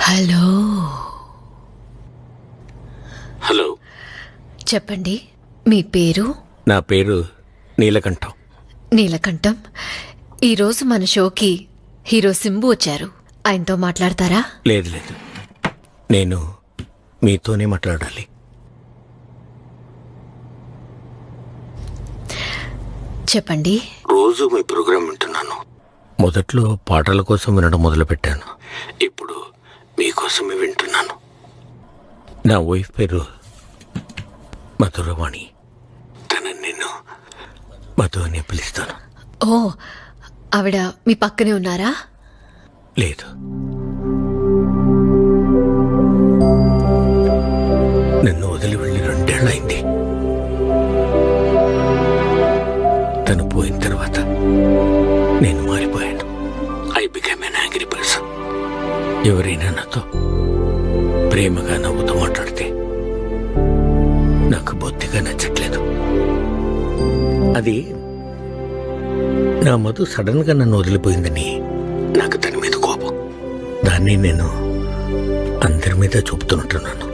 Hello hello, చెప్పండి. మీ పేరు? నా పేరు నీలకంఠం. నీలకంఠం. ఈరోజు మన షోకి హీరో సింబు వచ్చారు. ఆయనతో మాట్లాడతారా? లేదు లేదు, నేను మీతోనే మాట్లాడాలి. చెప్పండి. రోజు మీ ప్రోగ్రాం వింటున్నాను. మొదట్లో పాటల కోసం వినడం మొదలుపెట్టాను. ఇప్పుడు మీకోసమే వింటున్నాను. నా వైఫ్ పేరు మధురవాణి. తనని నేను మధు అని పిలుస్తాను. ఓ, ఆవిడ మీ పక్కనే ఉన్నారా? లేదు, నన్ను వదిలి వెళ్ళి 2 ఏళ్ళైంది. తను పోయిన తర్వాత నేను మారిపోయాను. I become an angry person. ఎవరైనా నాతో ప్రేమగా నవ్వుతూ మాట్లాడితే నాకు బొత్తిగా నచ్చట్లేదు. అది నా మధు సడన్ గా నన్ను వదిలిపోయిందని నాకు తన మీద కోపం. దాన్ని నేను అందరి మీద చూపుతుంటున్నాను.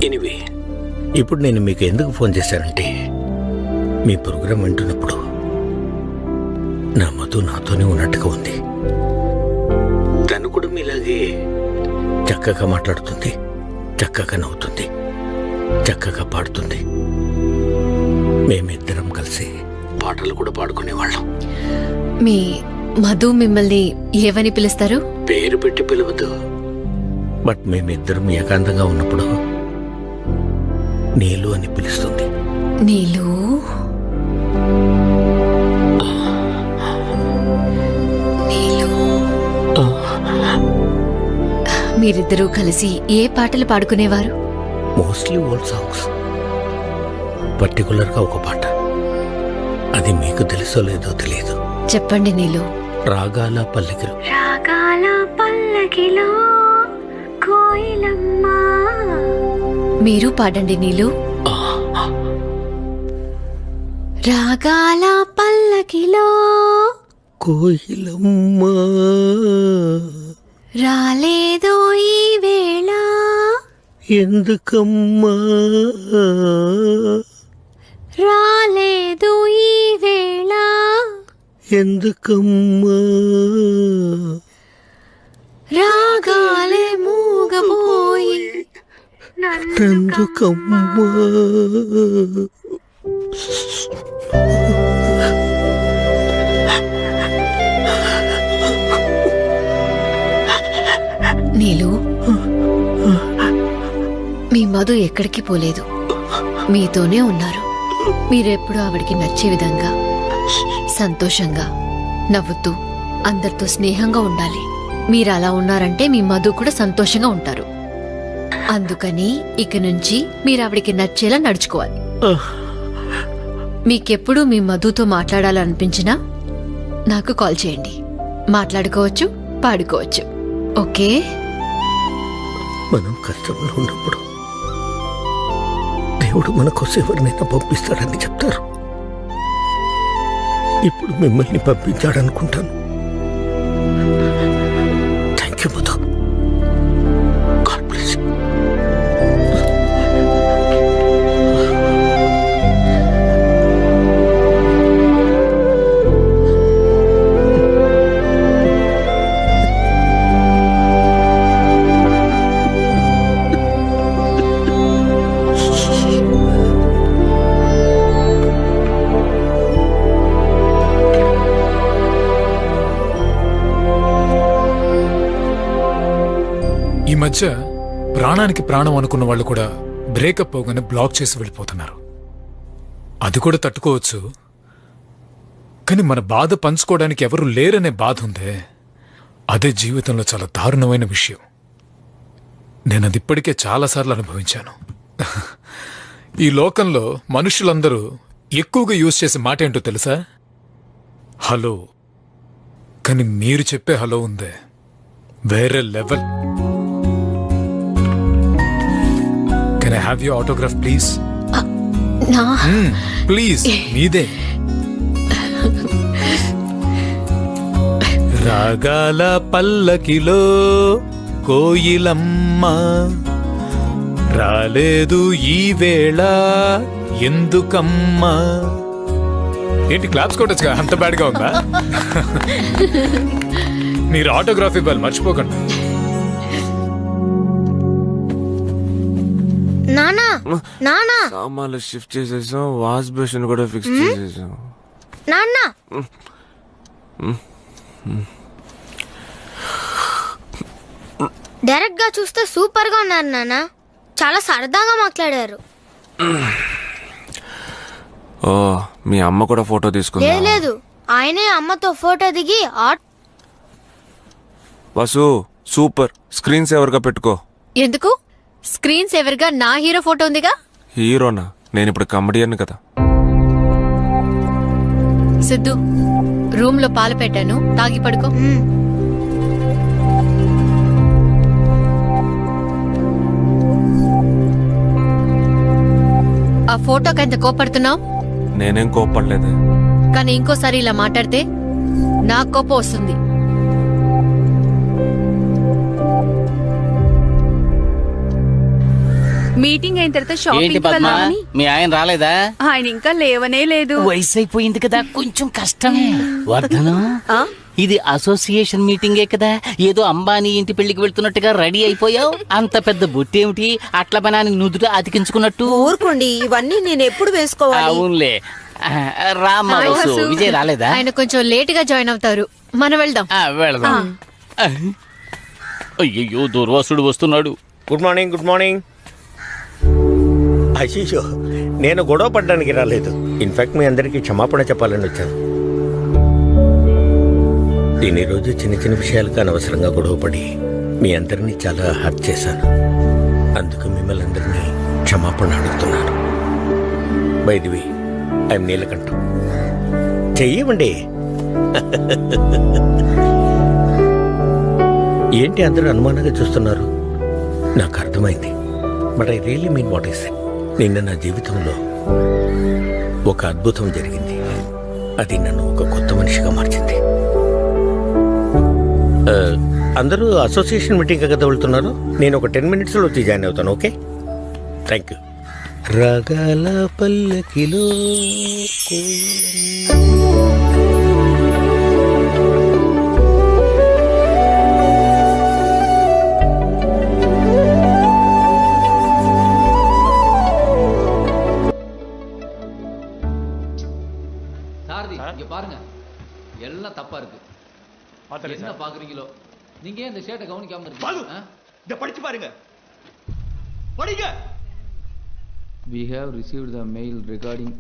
ఎనివే, ఇప్పుడు నేను మీకు ఎందుకు ఫోన్ చేశానంటే, మీ ప్రోగ్రాం వింటున్నప్పుడు నా మధు నాతోనే ఉన్నట్టుగా ఉంది. తను కూడా మీలాగే చక్కగా మాట్లాడుతుంది, చక్కగా నవ్వుతుంది, చక్కగా పాడుతుంది. మేమిద్దరం కలిసి పాటలు కూడా పాడుకునేవాళ్ళం. మీ మధు మిమ్మల్ని ఏవని పిలుస్తారు? పేరు పెట్టి పిలవద్దు, బట్ మేమిద్దరం ఏకాంతంగా ఉన్నప్పుడు నీలు అని పిలుస్తుంది. నీలు. నీలు. మీరిద్దరూ కలిసి ఏ పాటలు పాడుకునేవారు? Mostly old songs. పర్టికులర్గా ఒక పాట, అది మీకు తెలుసో లేదో తెలియదు. చెప్పండి నీలు. రాగాల పల్లకిలో. రాగాల పల్లకిలో కోయిలమ్మ. మీరు పాడండి నీలు. రాగాల పల్లకిలో కోయిలమ్మ రాలేదో ఈ వేళ, ఎందుకమ్మా రాలేదు ఈ వేళ, ఎందుకమ్మా రాగాలే మూగబోయి నందుకమ్మా. నీలు, మీ మధు ఎక్కడికి పోలేదు, మీతోనే ఉన్నారు. మీరెప్పుడు ఆవిడికి నచ్చే విధంగా సంతోషంగా నవ్వుతూ అందరితో స్నేహంగా ఉండాలి. మీరు అలా ఉన్నారంటే మీ మధు కూడా సంతోషంగా ఉంటారు. అందుకని ఇక నుంచి మీరు ఆవిడికి నచ్చేలా నడుచుకోవాలి. మీకెప్పుడు మీ మధుతో మాట్లాడాలనిపించినా నాకు కాల్ చేయండి. మాట్లాడుకోవచ్చు, పాడుకోవచ్చు. ఓకే? మనం కష్టంలో ఉన్నప్పుడు దేవుడు మన కోసం ఎవరినైనా పంపిస్తాడని చెప్తారు. ఇప్పుడు మిమ్మల్ని పంపించాడనుకుంటాను. Thank you Madhu. God bless you. ఈ మధ్య ప్రాణానికి ప్రాణం అనుకున్న వాళ్ళు కూడా బ్రేకప్ అవగానే బ్లాక్ చేసి వెళ్ళిపోతున్నారు. అది కూడా తట్టుకోవచ్చు, కానీ మన బాధ పంచుకోవడానికి ఎవరు లేరనే బాధ ఉందే, అదే జీవితంలో చాలా దారుణమైన విషయం. నేను అది ఇప్పటికే చాలాసార్లు అనుభవించాను. ఈ లోకంలో మనుషులందరూ ఎక్కువగా యూజ్ చేసే మాట ఏంటో తెలుసా? హలో. కానీ మీరు చెప్పే హలో ఉందే, వేరే level. Can I have your autograph, please? నా ప్లీజ్, మీదే. రాగాల పల్లకిలో కోయిలమ్మ రాలేదు ఈ వేళ ఎందుకమ్మా. ఏంటి క్లాప్స్ కొట్టచ్చుగా, అంత బ్యాడ్గా ఉందా? మీరు ఆటోగ్రాఫ్ ఇవ్వాలి మర్చిపోకండి. నానా నానా సామాన్లు షిఫ్ట్ చేసేసాం, వాష్ బేసిన్ కూడా ఫిక్స్ చేసేసాం. నాన్న డైరెక్ట్ గా చూస్తే సూపర్ గా ఉన్నారు నాన్న. చాలా సరదాగా మాట్లాడారు. ఓ మీ అమ్మ కూడా ఫోటో తీసుకుందా? లేదు లేదు, ఆయనే అమ్మతో ఫోటో దిగి వసు సూపర్, స్క్రీన్ సేవర్ గా పెట్టుకో. ఎందుకు? స్క్రీన్ సేవర్ గా నా హీరో ఫోటో ఉందిగా. హీరోనా? నేను ఇప్పుడు కమెడియన్ కదా. సిద్ధు, రూమ్ లో పాలు పెట్టాను, తాగి పడుకో. ఆ ఫోటోకి ఎంత కోపడుతున్నావు? నేనేం కోప్పడలేదు. కానీ ఇంకోసారి ఇలా మాట్లాడితే నాకు కోపం వస్తుంది. మీటింగ్ అయిన తర్వాత ఏంటి షాపింగ్ పద్మ, వెళ్దామని. మీ ఆయన రాలేదా? ఆయన ఇంకా లేవనే లేదు. వయసు అయిపోయింది కదా, కొంచెం కష్టమే. వర్ధనం, ఇది అసోసియేషన్ మీటింగే కదా, ఏదో అంబానీ ఇంటి పెళ్లికి వెళ్తున్నట్టుగా రెడీ అయిపోయావు. అంత పెద్ద బొట్టేమిటి, అట్ల బనానికి నుదుట అతికించుకున్నట్టు? ఊరుకోండి, ఇవన్నీ నేను ఎప్పుడు వేసుకోవాలి? అవునులే. రామ్మా వసు, విజయ్ రాలేదా? ఆయన కొంచెం లేట్ గా జాయిన్ అవుతారు, మనం వెళ్దాం. వెళదాం. అయ్యో దుర్వాసుడు వస్తున్నాడు. Good morning. Good morning. అయ్యో, నేను గొడవ పడ్డానికి రాలేదు. ఇన్ఫాక్ట్ మీ అందరికీ క్షమాపణ చెప్పాలని వచ్చాను. దీని రోజు చిన్న చిన్న విషయాలకు అనవసరంగా గొడవపడి మీ అందరినీ చాలా హర్ట్ చేశాను. అందుకు మిమ్మల్ని అందరినీ క్షమాపణ అడుగుతున్నాను. బై ది వే, ఐఎమ్ నీలకంఠం. చెయ్యవండి. ఏంటి అందరూ అనుమానంగా చూస్తున్నారు? నాకు అర్థమైంది. But I really mean what I said. నిన్న నా జీవితంలో ఒక అద్భుతం జరిగింది. అది నన్ను ఒక కొత్త మనిషిగా మార్చింది. అందరూ అసోసియేషన్ మీటింగ్ కదా వెళ్తున్నారు. నేను ఒక 10 minutesలో వచ్చి జాయిన్ అవుతాను. Okay, thank you. రాగాల పల్లకిలో இங்க பாருங்க, எல்லாம் தப்பா இருக்கு. என்ன பாக்குறீங்களோ? நீங்க ஏன் இந்த ஷேட்டை கவனிக்காம இருக்கீங்க? இத படிச்சு பாருங்க, படிங்க. We have received the mail regarding.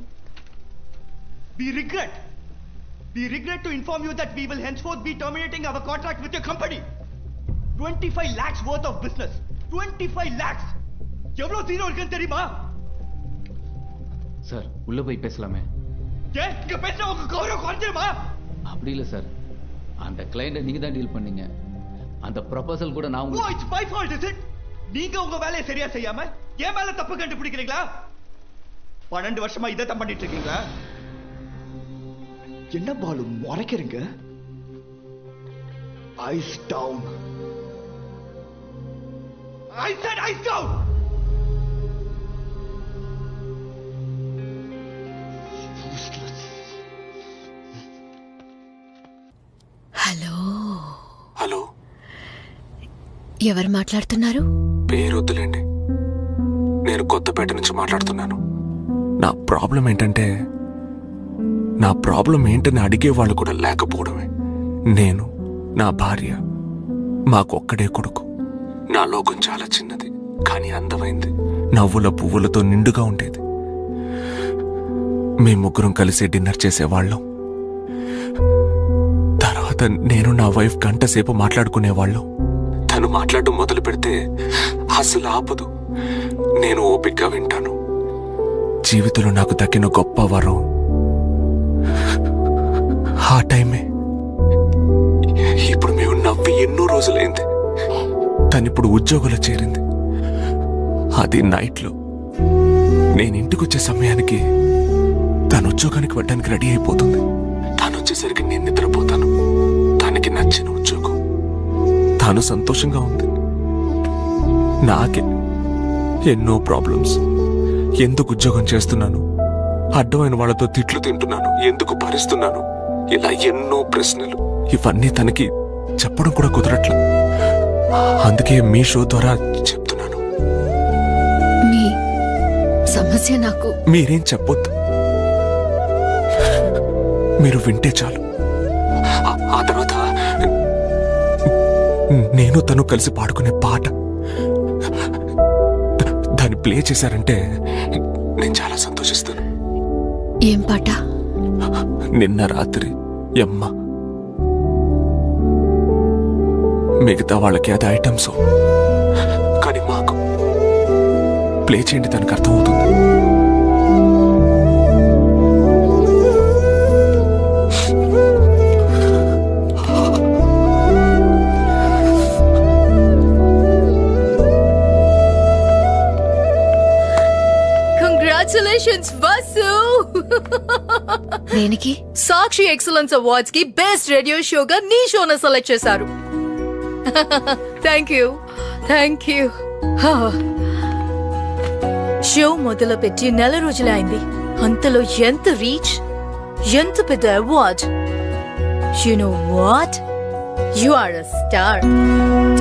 We regret to inform you that we will henceforth be terminating our contract with your company. 25 lakhs worth of business. 25 lakhs. எவ்வளவு ஜீரோ இருக்குன்னு தெரியுமா? சார், உள்ள போய் பேசலாமே? ஏன் இங்க பேசினா உங்க கௌரவம் குறைஞ்சிருமா? அப்படி இல்ல சார், அந்த கிளையண்ட்டை நீங்க தான் டீல் பண்ணீங்க. அந்த ப்ரொபோசல் கூட நான் உங்களுக்கு. It's my fault, is it? நீங்க உங்க வேலையை சரியா செய்யாம என் மேல தப்பு கண்டுபிடிக்கிறீங்களா? 12 வருஷமா இதை தான் பண்ணிட்டு இருக்கீங்களா? என்ன பாலு முறைக்கிறீங்க? Ice down. I said ice down. Hello. Hello, ఎవరు మాట్లాడుతున్నారు? పేరు వద్దులేండి. నేను కొత్తపేట నుంచి మాట్లాడుతున్నాను. నా ప్రాబ్లం ఏంటని అడిగేవాళ్ళు కూడా లేకపోవడమే. నేను, నా భార్య, మాకొక్కడే కొడుకు. నా లోకం చాలా చిన్నది, కానీ అందమైంది. నవ్వుల పువ్వులతో నిండుగా ఉండేది. మేము ముగ్గురం కలిసి డిన్నర్ చేసేవాళ్ళం. తర్వాత నేను నా వైఫ్ గంట సేపు మాట్లాడుకునేవాళ్ళం. తను మాట్లాడటం మొదలు పెడితే అసలు ఆపదు. నేను ఓపికగా వింటాను. జీవితంలో నాకు దక్కిన గొప్ప వరం ఆ టైమే. ఇప్పుడు మేము నవ్వి ఎన్నో రోజులైంది. తనిప్పుడు ఉద్యోగంలో చేరింది. అది నైట్లో. నేను ఇంటికి వచ్చే సమయానికి తను ఉద్యోగానికి వెళ్ళడానికి రెడీ అయిపోతుంది. తాను వచ్చేసరికి నేను నిద్రపోతాను. తనకి నచ్చిన ఉద్యోగం, తాను సంతోషంగా ఉంది. నాకే ఎన్నో ప్రాబ్లమ్స్. ఎందుకు ఉద్యోగం చేస్తున్నాను, అడ్డమైన వాళ్ళతో తిట్లు తింటున్నాను, ఎందుకు భరిస్తున్నాను, ఇలా ఎన్నో ప్రశ్నలు. ఇవన్నీ తనకి చెప్పడం కూడా కుదరట్లా. అందుకే మీ షో ద్వారా చెప్తున్నాను. మీ సమస్య నాకు మీరేం చెప్పొద్దు, మీరు వింటే చాలు. ఆ తర్వాత నేను తను కలిసి పాడుకునే పాట దాన్ని ప్లే చేశారంటే నేను చాలా సంతోషిస్తాను. ఏం పాట? నిన్న రాత్రి యమ్మ. మిగతా వాళ్ళకి అది ఐటమ్స్, కానీ మాకు ప్లే చేయండి, తనకు అర్థమవుతుంది. కంగ్రాచులేషన్స్ వసు. దేనికి? సాక్షి ఎక్సలెన్స్ అవార్డ్స్ కి బెస్ట్ రేడియో షోగా నీ షోను సెలెక్ట్ చేశారు. Thank you. షో మొదలు పెట్టి 9 రోజులే అయింది. అంతలో ఎంత రీచ్, ఎంత పెద్ద award. You know what, you are a star.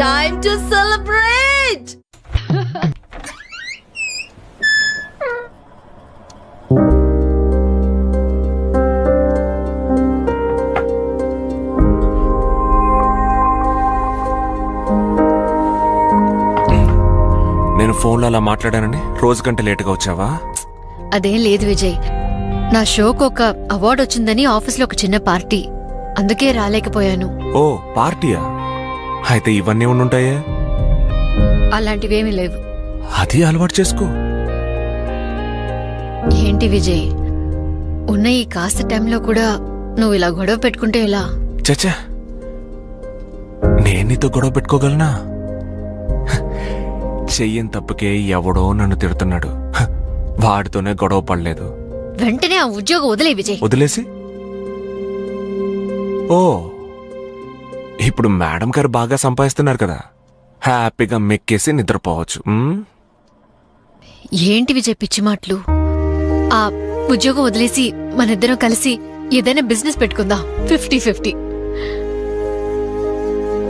Time to celebrate. నేను ఫోన్లో అలా మాట్లాడానని రోజు కంటే లేటుగా వచ్చావా? అదేం లేదు విజయ్, నా షోకు ఒక అవార్డు వచ్చిందని ఆఫీస్లో ఒక చిన్న పార్టీ, అందుకే రాలేకపోయాను. ఓ పార్టీయా? అయితే ఇవన్నీ ఉండుంటాయే. అలాంటివేమీ లేవు. అది అలవాటు చేసుకో. ఏంటి విజయ్, ఉన్న ఈ కాస్త టైంలో కూడా నువ్వు ఇలా గొడవ పెట్టుకుంటే ఎలా? చచ్చా, నేను నీతో గొడవ పెట్టుకోగలనా? చెయ్యని తప్పకే ఎవడో నన్ను తిడుతున్నాడు, వాడితోనే గొడవ పడలేదు. వెంటనే ఆ ఉద్యోగం వదిలే విజయ్. వదిలేసి? ఓ, ఇప్పుడు మేడం గారు బాగా సంపాదిస్తున్నారు కదా, హ్యాపీగా మెక్కేసి నిద్రపోవచ్చు. ఏంటి విజయ్ పిచ్చి మాటలు? ఆ ఉద్యోగం వదిలేసి మనిద్దరం కలిసి ఏదైనా బిజినెస్ పెట్టుకుందాం. 50-50.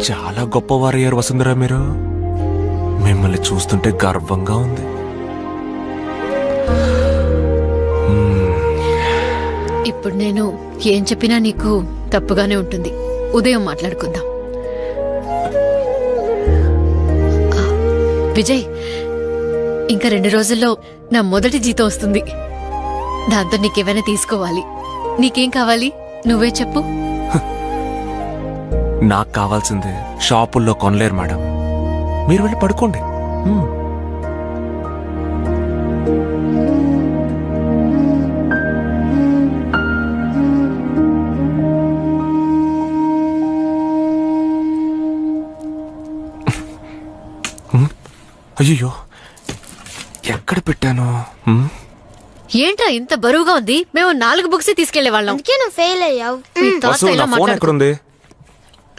చాలా గొప్పవారయ్యారు వసుంధరా మీరు. మిమ్మల్ని చూస్తుంటే గర్వంగా ఉంది. ఇప్పుడు నేను ఏం చెప్పినా నీకు తప్పుగానే ఉంటుంది. ఉదయం మాట్లాడుకుందాం. విజయ్, ఇంకా 2 రోజుల్లో నా మొదటి జీతం వస్తుంది. దాంతో నీకేమైనా తీసుకోవాలి. నీకేం కావాలి నువ్వే చెప్పు. నాకు కావాల్సిందే షాపుల్లో కొనలేరు మేడం, మీరు వెళ్ళి పడుకోండి. అయ్యో, ఎక్కడ పెట్టాను? ఏంట్రా ఇంత బరువుగా ఉంది? మేము 4 బుక్స్ తీసుకెళ్లే వాళ్ళం. అందుకే నువ్వు ఫెయిల్ అయ్యావు. ఫోన్ ఎక్కడుంది?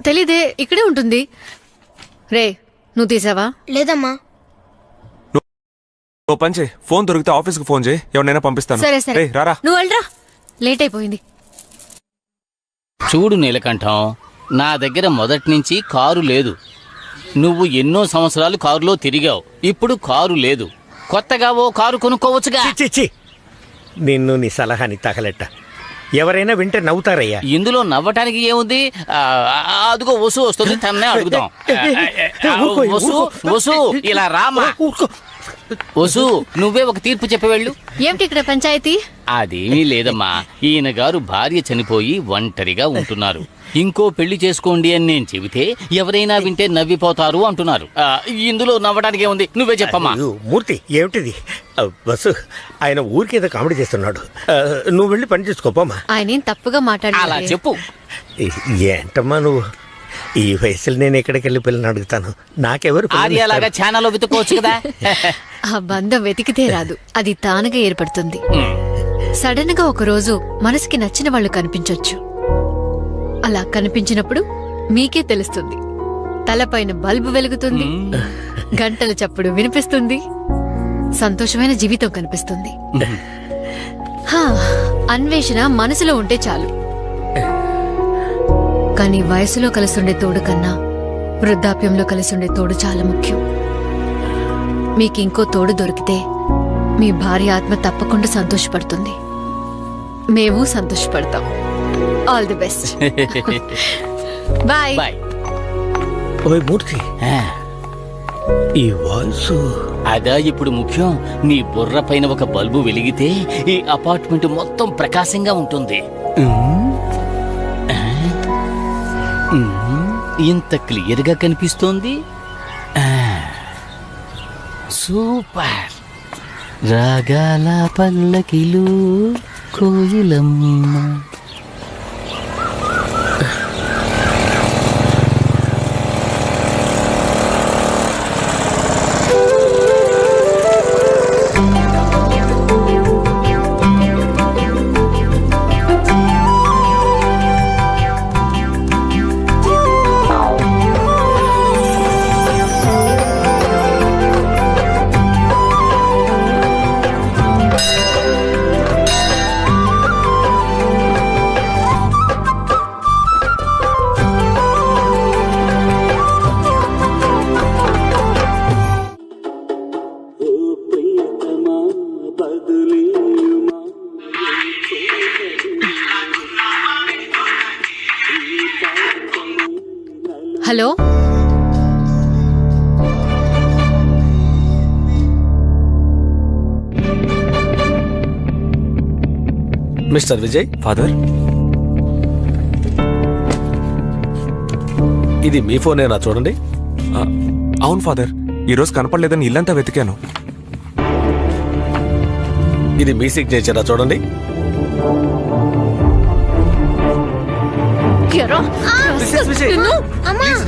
తెలీదే, ఇక్కడే ఉంటుంది. రే, నువ్వు తీసావా? లేదమ్మా. ఓ పని చేయి, ఫోన్ దొరికితే ఆఫీస్కి ఫోన్ చేయి, ఎవరినైనా పంపిస్తాను. సరే సరే, రారా. నువ్వు వెళ్ళరా, లేట్ అయిపోయింది. చూడు నీలకంఠం, నా దగ్గర మొదటి నుంచి కారు లేదు. నువ్వు ఎన్నో సంవత్సరాలు కారులో తిరిగావు, ఇప్పుడు కారు లేదు. కొత్తగా ఓ కారు కొనుక్కోవచ్చుగా. నిన్ను నీ సలహాని తగలెట్ట ఎవరైనా వింటే నవ్వుతారయ్యా. ఇందులో నవ్వటానికి ఏముంది? అదిగో వసు వస్తుంది, తన్నే అడుగుదాం. వసు ఇలా రామా. వసు, నువ్వే ఒక తీర్పు చెప్పేవాళ్ళు. ఏమిటి ఇక్కడ పంచాయతీ? అదేమీ లేదమ్మా, ఈయన గారు భార్య చనిపోయి ఒంటరిగా ఉంటున్నారు. ఇంకో పెళ్లి చేసుకోండి అని నేను చెబితే ఎవరైనా వింటే నవ్విపోతారు అంటున్నారు. ఇందులో నవ్వడానికి ఏముంది? నువ్వే చెప్పమ్మా. మూర్తి, ఏమిటిది? బస్సు ఆయన ఊరికి ఏదో కామెడీ చేస్తున్నాడు. నువ్వు వెళ్ళి పని చేసుకోపోమా. ఆయన తప్పుగా మాట్లాడి. అలా చెప్పు. ఏంటమ్మా నువ్వు? ఈ వయసులో నేను ఎక్కడికి వెళ్ళి పిల్లని అడుగుతాను? నాకెవరు? ఆర్యలాగా ఛానల్లో వెతుక్కోవచ్చు కదా. ఆ బంధం వెతికితే రాదు, అది తానుగా ఏర్పడుతుంది. సడన్ గా ఒక రోజు మనసుకి నచ్చిన వాళ్ళు కనిపించొచ్చు. అలా కనిపించినప్పుడు మీకే తెలుస్తుంది. తలపైన బల్బు వెలుగుతుంది, గంటల చప్పుడు వినిపిస్తుంది, సంతోషమైన జీవితం కనిపిస్తుంది. హా, అన్వేషణ మనసులో ఉంటే చాలు. కానీ వయసులో కలిసుండే తోడు కన్నా వృద్ధాప్యంలో కలిసుండే తోడు చాలా ముఖ్యం. మీకింకో తోడు దొరికితే మీ భార్య ఆత్మ తప్పకుండా సంతోషపడుతుంది. మేము సంతోషపడతాం. All the best. Bye. Bye. ఓయ్ మూర్తి, ఈ వాయిస్ అదా ఇప్పుడు ముఖ్యం. నీ బుర్ర పైన ఒక బల్బు వెలిగితే ఈ అపార్ట్మెంట్ మొత్తం ప్రకాశంగా ఉంటుంది. ఇంత క్లియర్ గా కనిపిస్తోంది. సూపర్. రాగాల పల్లకిలు కోయిలమ్మ. Hello, mister Vijay. ఫాదర్, ఇది మీ ఫోనేనా? చూడండి. అవును ఫాదర్, ఈరోజు కనపడలేదని ఇల్లంతా వెతికాను. ఇది మీ సిగ్నేచరా? చూడండి.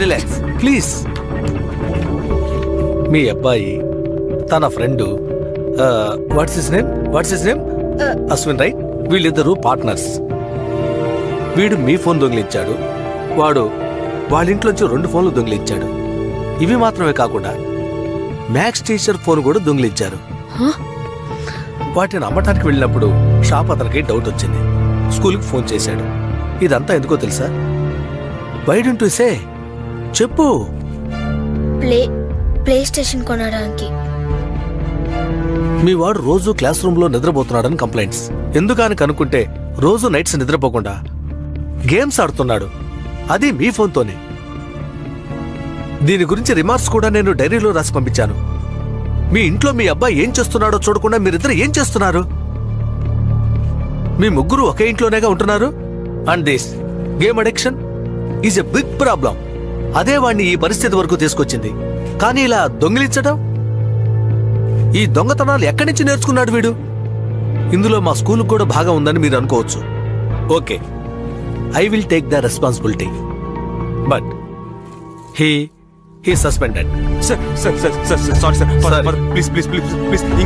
Relax please. మీ అబ్బాయి తన friend what's his name Ashwin, right? వీళ్ళిద్దరూ పార్ట్నర్స్. వీడు మీ ఫోన్ దొంగిలించాడు, వాడు వాళ్ళ ఇంట్లోంచి 2 ఫోన్లు దొంగిలించాడు. ఇవి మాత్రమే కాకుండా మ్యాథ్స్ టీచర్ ఫోన్ కూడా దొంగిలించారు. వాటిని అమ్మటానికి వెళ్ళినప్పుడు షాప్ అతనికి డౌట్ వచ్చింది. స్కూల్కి ఫోన్ చేశాడు. ఇదంతా ఎందుకో తెలుసా? Why don't you say? చెప్పు. ప్లే స్టేషన్ కొనడానికి. మీ వాడు రోజు క్లాస్ రూమ్ లో నిద్రపోతున్నాడని కంప్లైంట్స్. ఎందుకని కనుక్కుంటే రోజు నైట్స్ నిద్రపోకుండా గేమ్స్ ఆడుతున్నాడు, అది మీ ఫోన్తోనే. దీని గురించి రిమార్క్స్ కూడా నేను డైరీలో రాసి పంపించాను. మీ ఇంట్లో మీ అబ్బాయి ఏం చేస్తున్నాడో చూడకుండా మీరిద్దరు ఏం చేస్తున్నారు? మీ ముగ్గురు ఒకే ఇంట్లోనేగా ఉంటున్నారు. And this game addiction is a big problem. అదే వాడిని ఈ పరిస్థితి వరకు తీసుకొచ్చింది. కానీ ఇలా దొంగిలించడం, ఈ దొంగతనాలు ఎక్కడి నుంచి నేర్చుకున్నాడు వీడు? ఇందులో మా స్కూల్కి కూడా భాగం ఉందని మీరు అనుకోవచ్చు. Okay, I will take the responsibility, but he suspended.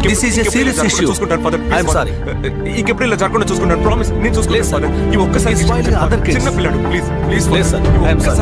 This is a serious issue. I'm sorry. ఇంకెప్పుడు ఇలా జరగకుండా చూసుకుంటాను. ప్రామిస్, నేను చూసుకుంటాను. ఈ ఒక్కసారి He's spoiling other kids. చిన్న పిల్లడు. Please Please, sir. I'm sorry.